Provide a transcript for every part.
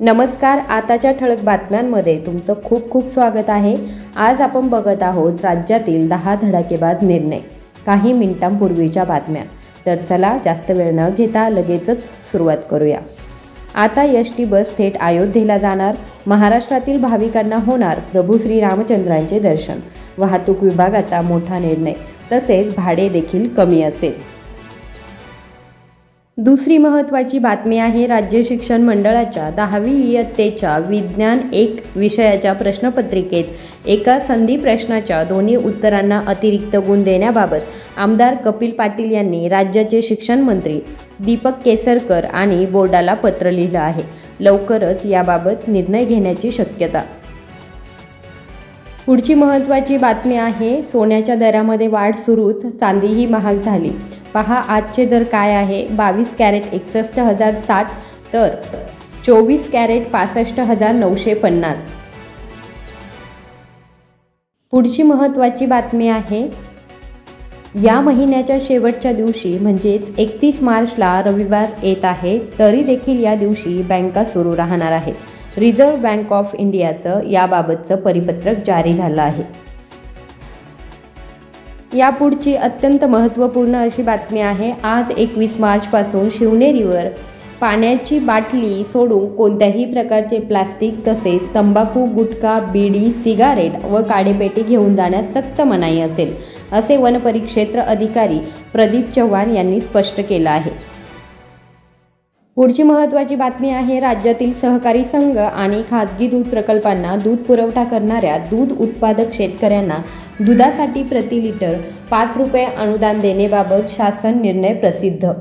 नमस्कार, आताच्या ठळक बातम्यांमध्ये तुमचं खूप खूप स्वागत आहे। आज आपण बघत आहोत राज्यातील 10 धडाकेबाज निर्णय। काही मिनिटांपूर्वीच्या बातम्या। तर चला जास्त वेळ न घेता लगेचच सुरुवात करूया। आता एसटी बस थेट अयोध्येला जाणार। महाराष्ट्रातील भाविकांना होणार प्रभू श्री रामचंद्रांचे दर्शन। वाहतूक विभागाचा मोठा निर्णय, तसेच भाडे देखील कमी असेल। दुसरी महत्त्वाची बातमी आहे राज्य शिक्षण मंडळाच्या 10वी इयत्तेच्या विज्ञान 1 विषयाच्या प्रश्नपत्रिकेत एका संधी प्रश्नाच्या दोन्ही उत्तरांना अतिरिक्त गुण देण्याबाबत आमदार कपिल पाटील यांनी राज्याचे शिक्षण मंत्री दीपक केसरकर आणि बोर्डाला पत्र लिहिलं आहे। लवकरच याबाबत निर्णय घेण्याची शक्यता। पुढची महत्त्वाची बातमी आहे सोन्याच्या दरामध्ये वाढ सुरूच, चांदीही महाग झाली। पहा आजचे दर काय आहे। 22 कॅरेट 61,060 तर 24 कॅरेट 65,950। पुढची महत्त्वाची बातमी आहे या महिन्याच्या शेवटच्या दिवशी म्हणजेच 31 मार्चला रविवार येत आहे, तरी देखील या दिवशी बँका सुरू राहणार आहेत। रिझर्व्ह बँक ऑफ इंडियाचं याबाबतचं परिपत्रक जारी झालं आहे। यापुढची अत्यंत महत्त्वपूर्ण अशी बातमी आहे। आज 21 मार्चपासून शिवनेरीवर पाण्याची बाटली सोडून कोणत्याही प्रकारचे प्लास्टिक तसेच तंबाखू, गुटखा, बीडी, सिगारेट व काडेपेटी घेऊन जाण्यास सक्त मनाई असेल, असे वनपरिक्षेत्र अधिकारी प्रदीप चव्हाण यांनी स्पष्ट केलं आहे। पुढची महत्त्वाची बातमी आहे राज्यातील सहकारी संघ आणि खाजगी दूध प्रकल्पांना दूध पुरवठा करणाऱ्या दूध उत्पादक शेतकऱ्यांना दुधासाठी प्रति लिटर 5 रुपये अनुदान देण्याबाबत शासन निर्णय प्रसिद्ध।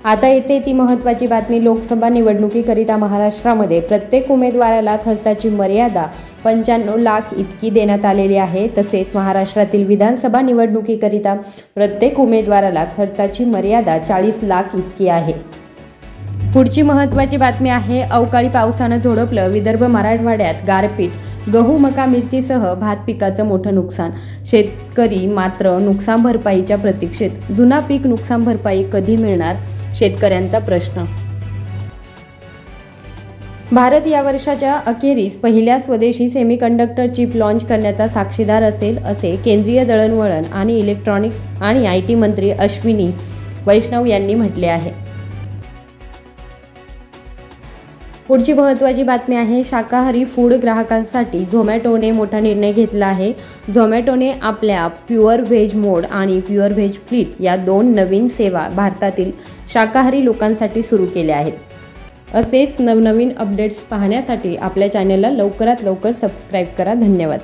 आता येते ती महत्त्वाची बातमी। लोकसभा निवडणुकीकरिता महाराष्ट्रामध्ये प्रत्येक उमेदवाराला खर्चाची मर्यादा 95 लाख इतकी देण्यात आलेली आहे। तसेच महाराष्ट्रातील विधानसभा निवडणुकीकरिता प्रत्येक उमेदवाराला खर्चाची मर्यादा 40 लाख इतकी आहे। पुढची महत्त्वाची बातमी आहे अवकाळी पावसानं झोडपलं विदर्भ मराठवाड्यात गारपीट, गहू, मका, मिरचीसह भात पिकाचं मोठं नुकसान। शेतकरी मात्र नुकसान भरपाईच्या प्रतीक्षेत। जुना पीक नुकसान भरपाई कधी मिळणार, शेतकऱ्यांचा प्रश्न। भारत या वर्षाच्या अखेरीस पहिल्या स्वदेशी सेमीकंडक्टर चिप लॉन्च करण्याचा साक्षीदार असेल, असे केंद्रीय दळणवळण आणि इलेक्ट्रॉनिक्स आणि IT मंत्री अश्विनी वैष्णव यांनी म्हटले आहे। पुढची महत्त्वाची बातमी आहे शाकाहारी फूड ग्राहकांसाठी झोमॅटोने मोठा निर्णय घेतला आहे। झोमॅटोने आपल्या प्युअर व्हेज मोड आणि प्युअर व्हेज फ्लीट या 2 नवीन सेवा भारतातील शाकाहारी लोकांसाठी सुरू केल्या आहेत। असेच नवनवीन अपडेट्स पाहण्यासाठी आपल्या चॅनलला लवकरात लवकर सबस्क्राईब करा। धन्यवाद।